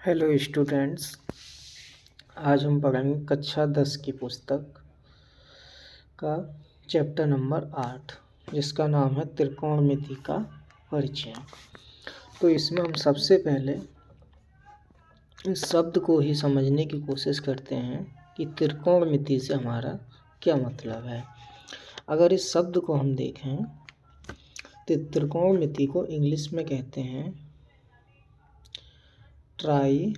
Hello students. आज हम पढ़ेंगे कक्षा 10 की पुस्तक का चैप्टर नंबर 8, जिसका नाम है त्रिकोणमिति का परिचय। तो इसमें हम सबसे पहले इस शब्द को ही समझने की कोशिश करते हैं कि त्रिकोणमिति से हमारा क्या मतलब है। अगर इस शब्द को हम देखें तो त्रिकोणमिति को इंग्लिश में कहते हैं ट्राइगोनोमेट्री।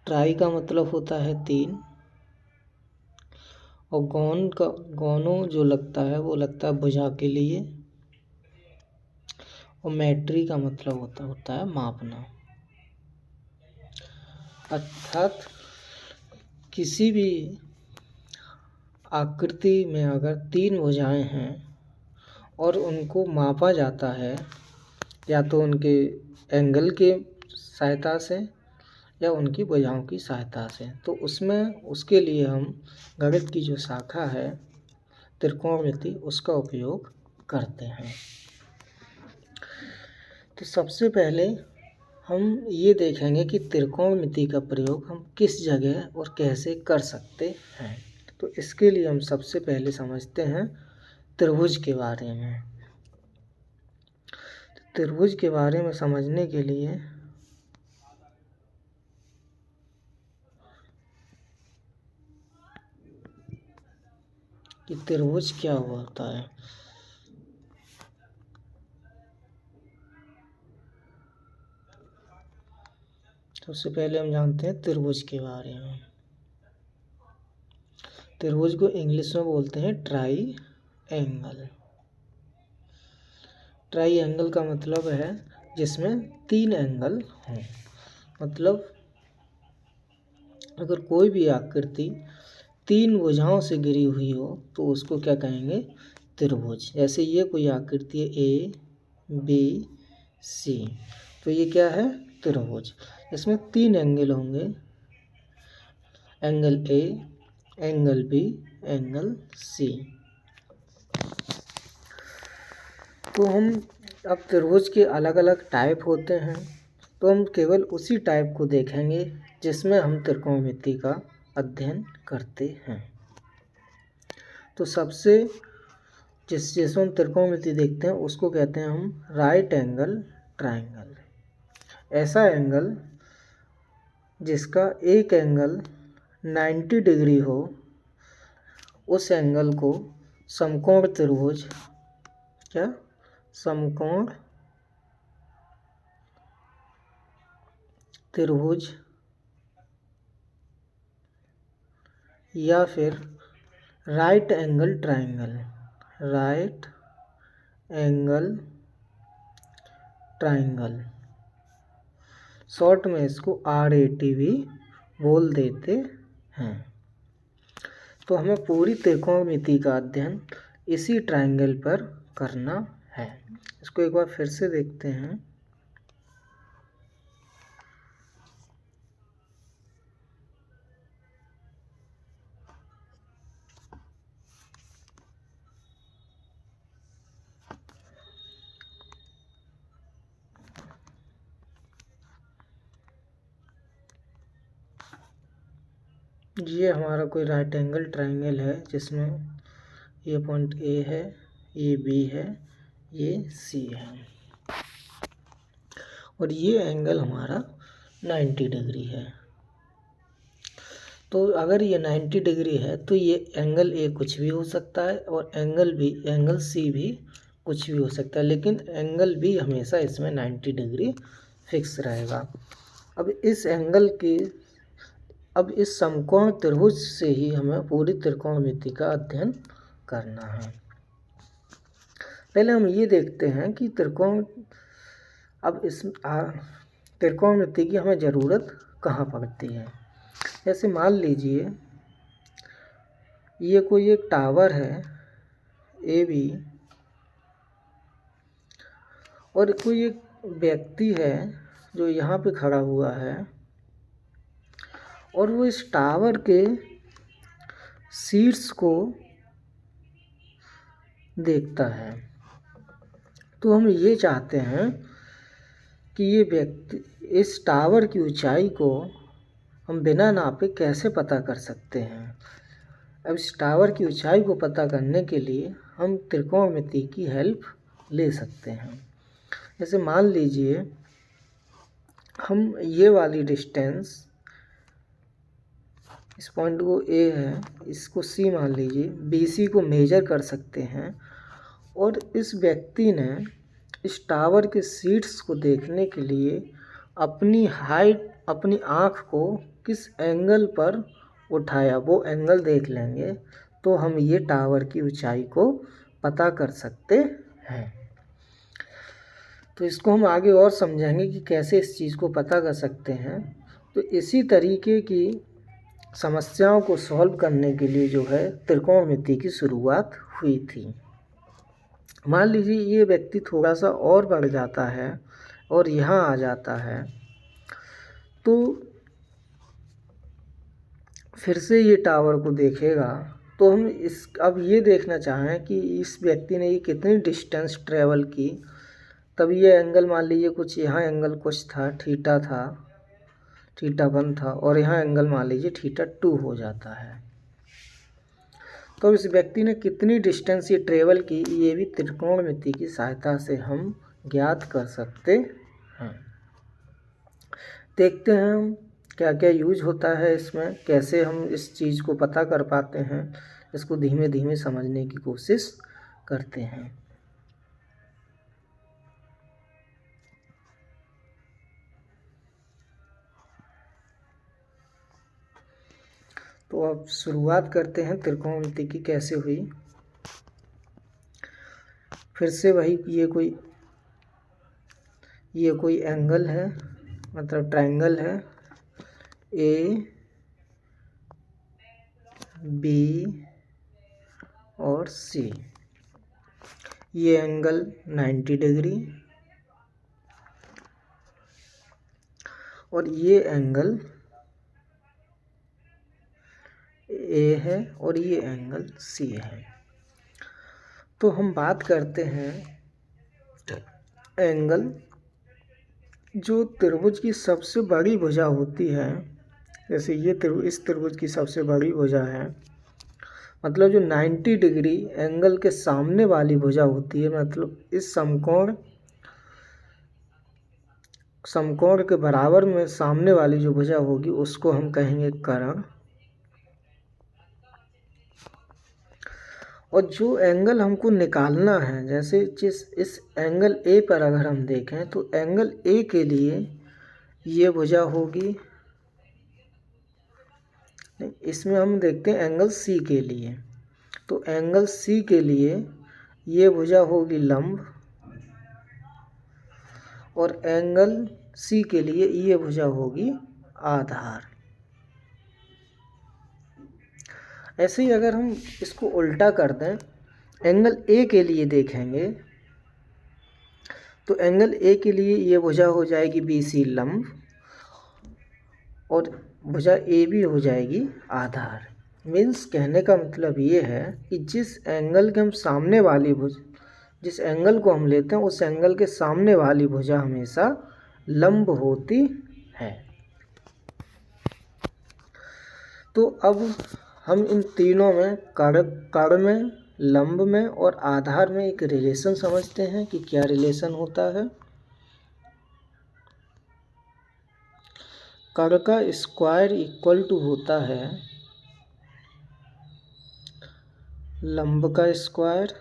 ट्राई का मतलब होता है 3 और गोनो जो लगता है वो लगता है भुजा के लिए, और मैट्री का मतलब होता है मापना। अर्थात किसी भी आकृति में अगर 3 भुजाएं हैं और उनको मापा जाता है या तो उनके एंगल के सहायता से या उनकी भुजाओं की सहायता से, तो उसमें उसके लिए हम गणित की जो शाखा है त्रिकोणमिति उसका उपयोग करते हैं। तो सबसे पहले हम ये देखेंगे कि त्रिकोणमिति का प्रयोग हम किस जगह और कैसे कर सकते हैं। तो इसके लिए हम सबसे पहले समझते हैं त्रिभुज के बारे में। त्रिभुज के बारे में समझने के लिए कि त्रिभुज क्या होता है, सबसे पहले हम जानते हैं त्रिभुज के बारे में। त्रिभुज को इंग्लिश में बोलते हैं ट्राई एंगल। ट्राई एंगल का मतलब है जिसमें 3 एंगल हों। मतलब अगर कोई भी आकृति 3 भुजाओं से घिरी हुई हो तो उसको क्या कहेंगे, त्रिभुज। जैसे ये कोई आकृति है ए बी सी, तो ये क्या है, त्रिभुज। इसमें 3 एंगल होंगे, angle A, angle B, angle C. तो हम अब त्रिभुज के अलग अलग टाइप होते हैं, तो हम केवल उसी टाइप को देखेंगे जिसमें हम त्रिकोणमिति का अध्ययन करते हैं। तो सबसे जिसमें हम त्रिकोणमिति देखते हैं उसको कहते हैं हम राइट एंगल ट्रायंगल। ऐसा एंगल जिसका एक एंगल 90 डिग्री हो, उस एंगल को समकोण त्रिभुज, क्या, समकोण त्रिभुज या फिर right angle triangle, right angle triangle, short में इसको RAT भी बोल देते हैं। तो हमें पूरी त्रिकोणमिति का अध्ययन इसी ट्रायंगल पर करना है। इसको एक बार फिर से देखते हैं। ये हमारा कोई राइट एंगल ट्रायंगल है जिसमें ये पॉइंट A है, ये B है, ये C है, और ये एंगल हमारा 90 डिग्री है। तो अगर ये 90 डिग्री है तो ये एंगल A कुछ भी हो सकता है और एंगल C भी कुछ भी हो सकता है, लेकिन एंगल B हमेशा इसमें 90 डिग्री फिक्स रहेगा। अब इस समकोण त्रिभुज से ही हमें पूरी त्रिकोणमिति का अध्ययन करना है। पहले हम ये देखते हैं कि त्रिकोणमिति की हमें ज़रूरत कहाँ पड़ती है। जैसे मान लीजिए ये कोई एक टावर है AB, और कोई एक व्यक्ति है जो यहाँ पे खड़ा हुआ है और वो इस टावर के शीर्ष को देखता है। तो हम ये चाहते हैं कि ये व्यक्ति इस टावर की ऊंचाई को हम बिना नापे कैसे पता कर सकते हैं। अब इस टावर की ऊंचाई को पता करने के लिए हम त्रिकोणमिति की हेल्प ले सकते हैं। जैसे मान लीजिए हम ये वाली डिस्टेंस, इस पॉइंट को ए है, इसको सी मान लीजिए, BC को मेजर कर सकते हैं। और इस व्यक्ति ने इस टावर के सीट्स को देखने के लिए अपनी हाइट, अपनी आँख को किस एंगल पर उठाया, वो एंगल देख लेंगे तो हम ये टावर की ऊंचाई को पता कर सकते हैं। तो इसको हम आगे और समझेंगे कि कैसे इस चीज़ को पता कर सकते हैं। तो इसी तरीके की समस्याओं को सॉल्व करने के लिए जो है त्रिकोणमिति की शुरुआत हुई थी। मान लीजिए ये व्यक्ति थोड़ा सा और बढ़ जाता है और यहाँ आ जाता है, तो फिर से ये टावर को देखेगा। तो हम अब ये देखना चाहें कि इस व्यक्ति ने ये कितनी डिस्टेंस ट्रेवल की। तब ये एंगल मान लीजिए कुछ यहाँ एंगल कुछ था, थीटा था, θ1 था, और यहाँ एंगल मान लीजिए θ2 हो जाता है। तो इस व्यक्ति ने कितनी डिस्टेंस ये ट्रेवल की, ये भी त्रिकोणमिति की सहायता से हम ज्ञात कर सकते हैं। देखते हैं हम क्या क्या यूज होता है इसमें, कैसे हम इस चीज़ को पता कर पाते हैं। इसको धीमे धीमे समझने की कोशिश करते हैं। तो अब शुरुआत करते हैं त्रिकोणमिति की कैसे हुई। फिर से वही, ये कोई एंगल है, मतलब ट्रायंगल है, A, B और C। ये एंगल 90 डिग्री और ये एंगल A है और ये एंगल C है। तो हम बात करते हैं एंगल, जो त्रिभुज की सबसे बड़ी भुजा होती है। जैसे ये इस त्रिभुज की सबसे बड़ी भुजा है, मतलब जो 90 डिग्री एंगल के सामने वाली भुजा होती है, मतलब इस समकोण के बराबर में सामने वाली जो भुजा होगी उसको हम कहेंगे कर्ण। और जो एंगल हमको निकालना है, जैसे इस एंगल A पर अगर हम देखें तो एंगल A के लिए ये भुजा होगी, इसमें हम देखते हैं एंगल C के लिए। तो एंगल C के लिए ये भुजा होगी लंब और एंगल C के लिए ये भुजा होगी आधार। ऐसे ही अगर हम इसको उल्टा कर दें, एंगल A के लिए देखेंगे तो एंगल A के लिए ये भुजा हो जाएगी BC लंब और भुजा AB हो जाएगी आधार। मीन्स कहने का मतलब ये है कि जिस एंगल के हम सामने वाली जिस एंगल को हम लेते हैं उस एंगल के सामने वाली भुजा हमेशा लंब होती है। तो अब हम इन तीनों में, कर्ण में, लंब में और आधार में एक रिलेशन समझते हैं कि क्या रिलेशन होता है। कर्ण का स्क्वायर इक्वल टू होता है लंब का स्क्वायर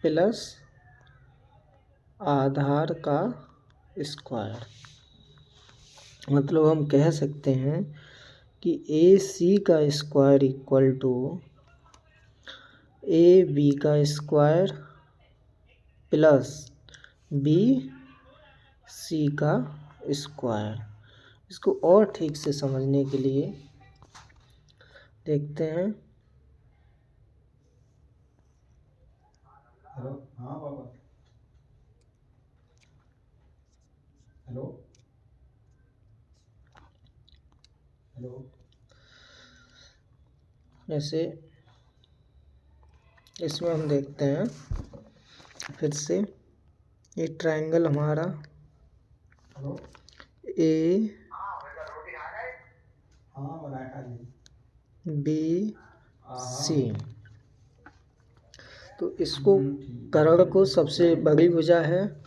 प्लस आधार का स्क्वायर। मतलब हम कह सकते हैं कि AC का स्क्वायर इक्वल टू AB का स्क्वायर प्लस BC का स्क्वायर। इसको और ठीक से समझने के लिए देखते हैं। हेलो, हाँ पापा, हेलो हेलो। जैसे इसमें हम देखते हैं फिर से ये ट्रायंगल हमारा हेलो। ए हाँ बनाया खा ली। बी हाँ सी। तो इसको कर्ण को सबसे बड़ी भुजा है,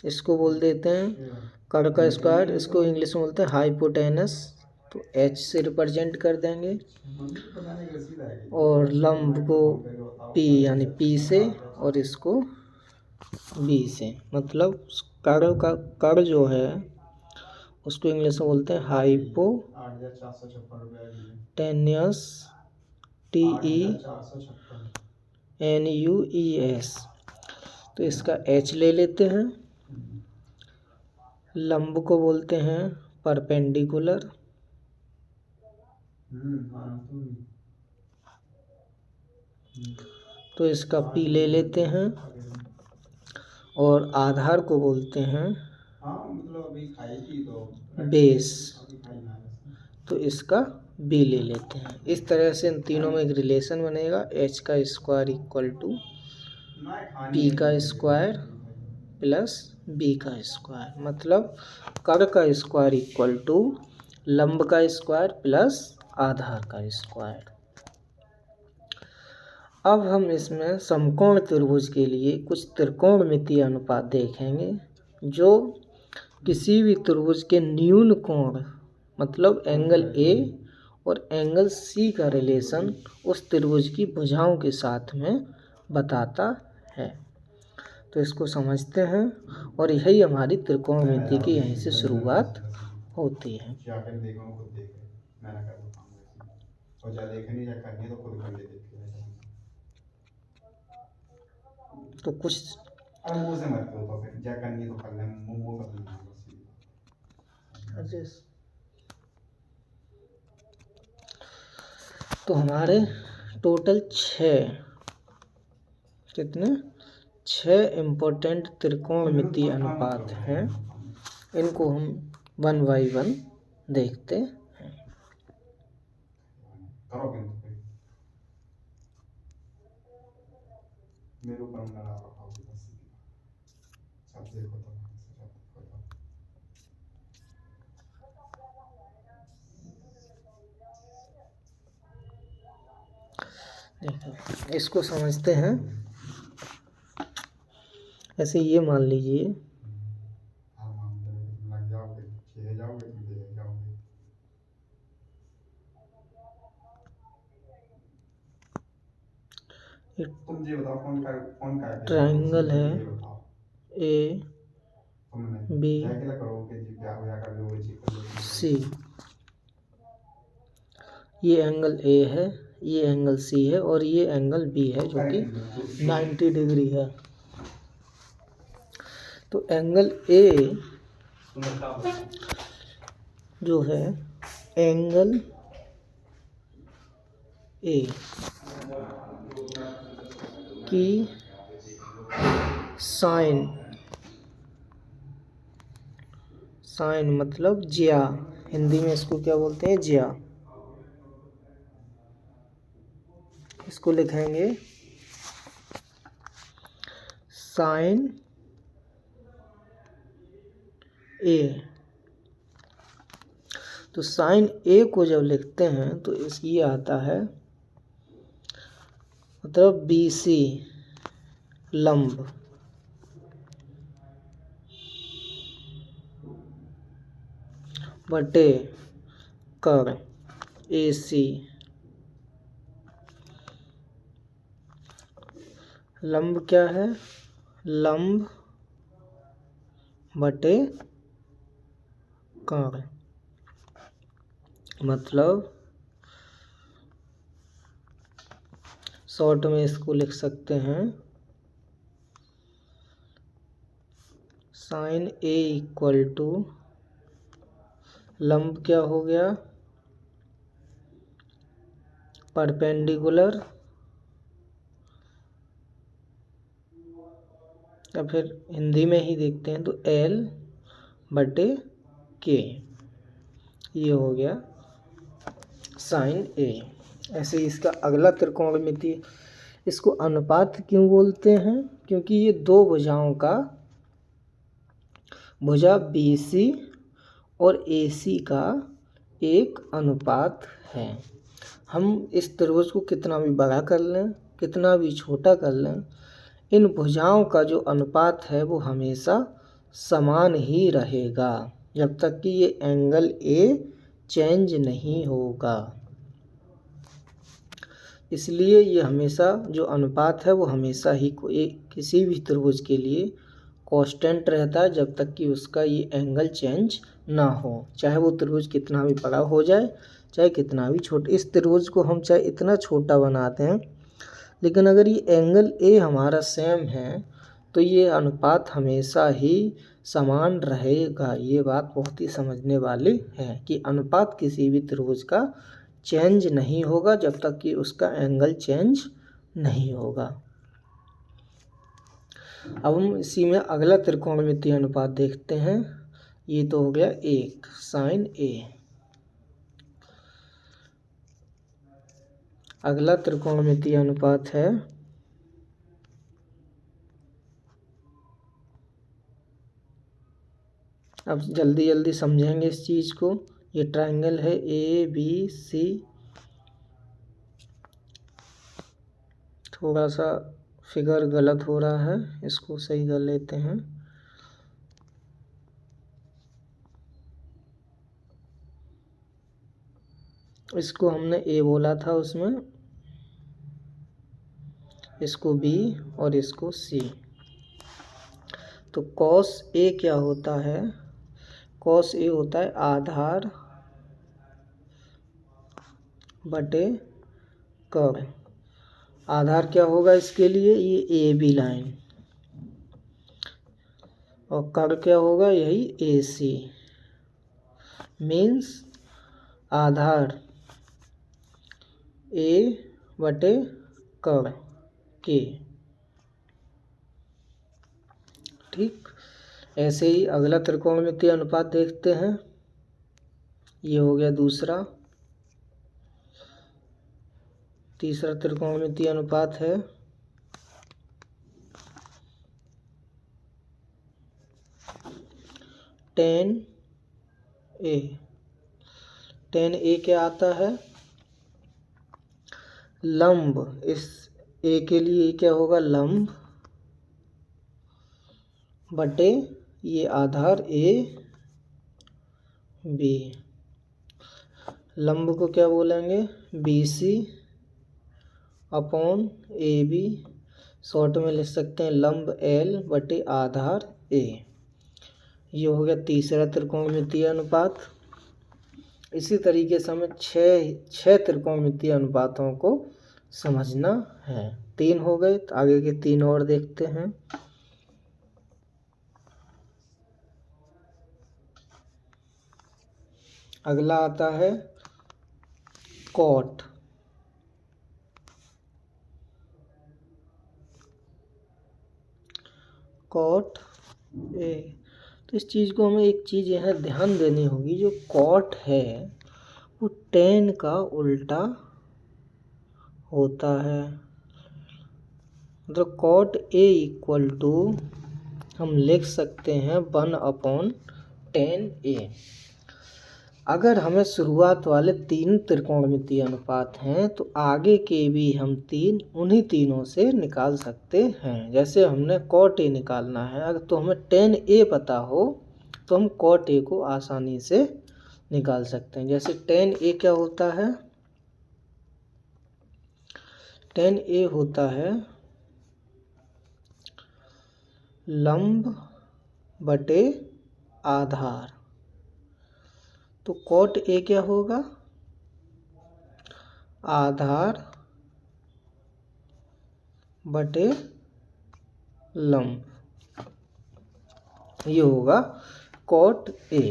इसको बोल देते हैं कर्ण का स्क्वायर। इसको इंग्लिश में बोलते हैं हाइपोटेनस। तो एच से रिप्रेजेंट कर देंगे और लंब को पी यानी पी से और इसको बी से। मतलब कर्ण जो है उसको इंग्लिश में बोलते हैं हाइपोटेनियस TENUES। तो इसका एच ले लेते हैं। लंब को बोलते हैं परपेंडिकुलर। तो इसका पी ले लेते हैं और आधार को बोलते हैं बेस। तो इसका बी ले लेते हैं। इस तरह से इन तीनों में एक रिलेशन बनेगा, एच का स्क्वायर इक्वल टू पी का स्क्वायर प्लस बी का स्क्वायर। मतलब कर्ण का स्क्वायर इक्वल टू लंब का स्क्वायर प्लस आधार का स्क्वायर। अब हम इसमें समकोण त्रिभुज के लिए कुछ त्रिकोणमितीय अनुपात देखेंगे, जो किसी भी त्रिभुज के न्यून कोण मतलब एंगल ए और एंगल सी का रिलेशन उस त्रिभुज की भुजाओं के साथ में बताता है। तो इसको समझते हैं और यही हमारी त्रिकोणमिति की यहीं से शुरुआत होती है। तो कुछ तो हमारे टोटल 6 इम्पोर्टेंट त्रिकोणमितीय अनुपात हैं। इनको हम 1 बाई 1 देखते हैं। देखो इसको समझते हैं। ऐसे ये मान लीजिए ट्रायंगल है ए बी सी। ये एंगल ए है, ये एंगल सी है और ये एंगल बी है जो कि 90 डिग्री है। तो एंगल ए जो है एंगल ए की साइन मतलब ज्या, हिंदी में इसको क्या बोलते हैं, ज्या। इसको लिखेंगे साइन ए। तो साइन ए को जब लिखते हैं तो ये आता है मतलब BC लंब बटे कर्ण AC। लंब क्या है, लंब बटे कर्ण। मतलब शॉर्ट में इसको लिख सकते हैं साइन ए इक्वल टू लंब क्या हो गया, परपेंडिकुलर, या फिर हिंदी में ही देखते हैं तो L बटे K। ये हो गया साइन ए। ऐसे ही इसका अगला त्रिकोणमिति इसको अनुपात क्यों बोलते हैं? क्योंकि ये दो भुजाओं का, भुजा BC और AC का एक अनुपात है। हम इस त्रिभुज को कितना भी बड़ा कर लें, कितना भी छोटा कर लें, इन भुजाओं का जो अनुपात है वो हमेशा समान ही रहेगा जब तक कि ये एंगल A चेंज नहीं होगा। इसलिए ये हमेशा जो अनुपात है वो हमेशा ही किसी भी त्रिभुज के लिए कांस्टेंट रहता है जब तक कि उसका ये एंगल चेंज ना हो, चाहे वो त्रिभुज कितना भी बड़ा हो जाए, चाहे कितना भी छोटा। इस त्रिभुज को हम चाहे इतना छोटा बनाते हैं, लेकिन अगर ये एंगल A हमारा सेम है तो ये अनुपात हमेशा ही समान रहेगा। ये बात बहुत ही समझने वाली है कि अनुपात किसी भी त्रिभुज का चेंज नहीं होगा जब तक कि उसका एंगल चेंज नहीं होगा। अब हम इसी में अगला त्रिकोणमितीय अनुपात देखते हैं। ये तो हो गया 1 sin A। अगला त्रिकोणमितीय अनुपात है अब जल्दी जल्दी समझेंगे इस चीज़ को। ये ट्रायंगल है ABC, थोड़ा सा फिगर गलत हो रहा है, इसको सही कर लेते हैं। इसको हमने A बोला था उसमें, इसको B और इसको C। तो cos A क्या होता है? cos A होता है आधार बटे कर्ण। आधार क्या होगा इसके लिए? ये AB लाइन, और कर्ण क्या होगा? यही AC। मीन्स आधार A बटे कर्ण K। ठीक, ऐसे ही अगला त्रिकोणमितीय अनुपात देखते हैं। ये हो गया दूसरा। तीसरा त्रिकोणमितीय अनुपात है tan A। tan A क्या आता है? लंब। इस A के लिए क्या होगा? लंब बटे ये आधार AB। लंब को क्या बोलेंगे? BC upon AB। शॉर्ट में लिख सकते हैं लंब L बटे आधार A। ये हो गया तीसरा त्रिकोणमितीय अनुपात। इसी तरीके से हमें छह त्रिकोणमितीय अनुपातों को समझना है। 3 हो गए, तो आगे के 3 और देखते हैं। अगला आता है cot। cot A। तो इस चीज़ को हमें एक चीज़ यहाँ ध्यान देनी होगी, जो cot है वो tan का उल्टा होता है। मतलब cot A इक्वल टू हम लिख सकते हैं 1/tan A। अगर हमें शुरुआत वाले 3 त्रिकोणमितीय अनुपात हैं तो आगे के भी हम 3 उन्हीं तीनों से निकाल सकते हैं। जैसे हमने cot A निकालना है, अगर तो हमें tan A पता हो तो हम cot A को आसानी से निकाल सकते हैं। जैसे tan A क्या होता है? tan A होता है लंब बटे आधार। तो cot A क्या होगा? आधार बटे लंब। ये होगा cot A।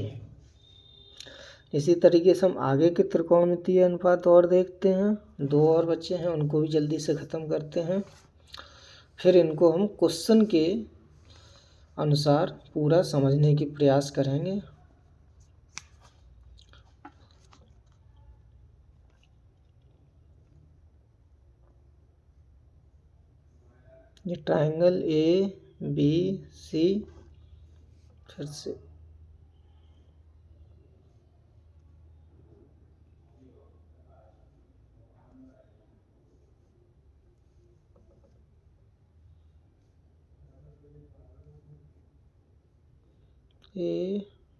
इसी तरीके से हम आगे के त्रिकोणमितीय अनुपात और देखते हैं। 2 और बच्चे हैं, उनको भी जल्दी से ख़त्म करते हैं, फिर इनको हम क्वेश्चन के अनुसार पूरा समझने की प्रयास करेंगे। ये ट्राइंगल ABC फिर से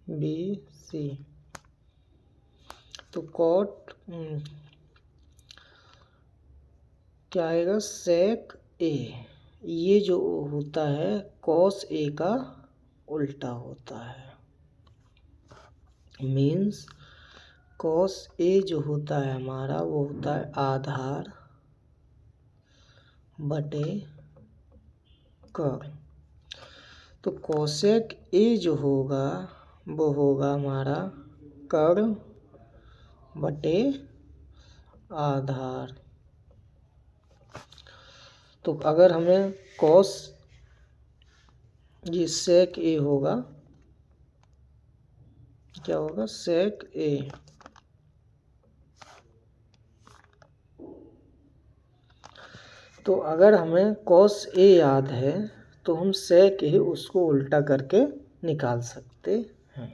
ABC। तो कॉट क्या आएगा, सेक A। ये जो होता है कॉस A का उल्टा होता है। मीन्स कॉस A जो होता है हमारा वो होता है आधार बटे कर्ल। तो कोसेक A जो होगा वो होगा हमारा कर्ल बटे आधार। तो अगर हमें कॉस, ये सेक A होगा, क्या होगा, सेक A। तो अगर हमें कॉस A याद है तो हम सेक A उसको उल्टा करके निकाल सकते हैं।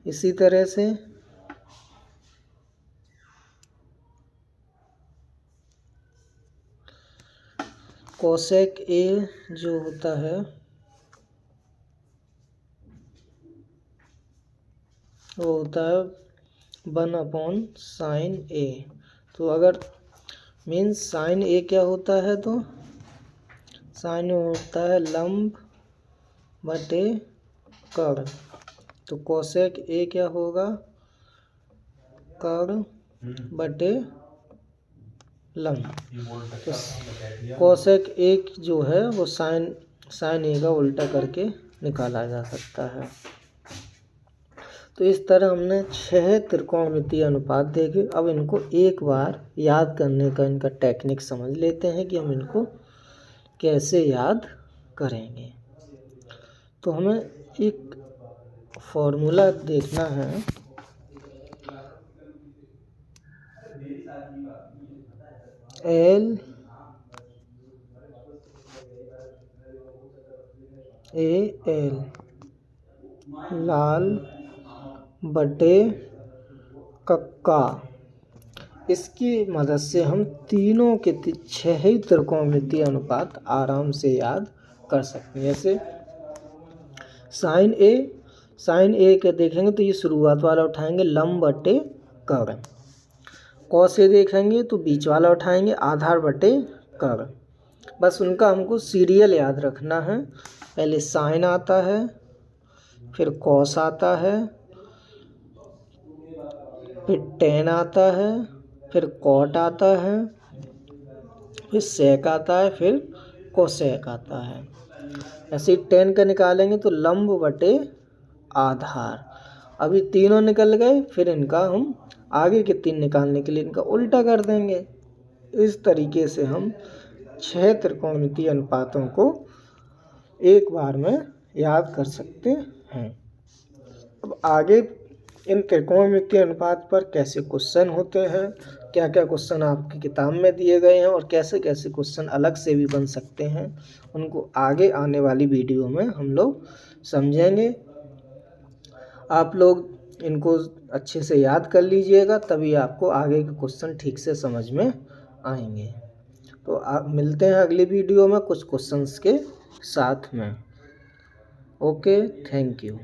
इसी तरह से कोसेक A जो होता है वो होता है 1/sin A। तो अगर मीन्स साइन A क्या होता है, तो साइन होता है लंब बटे कर्ल। तो कोसेक A क्या होगा, कर्ल बटे लंब। तो कोसेक A जो है वो साइन A का उल्टा करके निकाला जा सकता है। तो इस तरह हमने 6 त्रिकोणमितीय अनुपात देखे। अब इनको एक बार याद करने का इनका टेक्निक समझ लेते हैं कि हम इनको कैसे याद करेंगे। तो हमें एक फॉर्मूला देखना है, LAL लाल बटे कक्का। इसकी मदद से हम तीनों के 6 ही त्रिकोणमितीय अनुपात आराम से याद कर सकते हैं। जैसे साइन A के देखेंगे तो ये शुरुआत वाला उठाएंगे लंब बटे कर्ल। कॉस A देखेंगे तो बीच वाला उठाएंगे आधार बटे कर्ल। बस उनका हमको सीरियल याद रखना है। पहले साइन आता है, फिर कॉस आता है, फिर टेन आता है, फिर कॉट आता है, फिर सेक आता है, फिर कोसेक आता है। ऐसे 10 का निकालेंगे तो लंब बटे आधार। अभी तीनों निकल गए, फिर इनका हम आगे के 3 निकालने के लिए इनका उल्टा कर देंगे। इस तरीके से हम 6 त्रिकोणमितीय अनुपातों को एक बार में याद कर सकते हैं। अब आगे इन त्रिकोणमितीय अनुपात पर कैसे क्वेश्चन होते हैं, क्या क्या क्वेश्चन आपकी किताब में दिए गए हैं और कैसे कैसे क्वेश्चन अलग से भी बन सकते हैं, उनको आगे आने वाली वीडियो में हम लोग समझेंगे। आप लोग इनको अच्छे से याद कर लीजिएगा, तभी आपको आगे के क्वेश्चन ठीक से समझ में आएंगे। तो आप मिलते हैं अगली वीडियो में कुछ क्वेश्चंस के साथ में। Okay, thank you.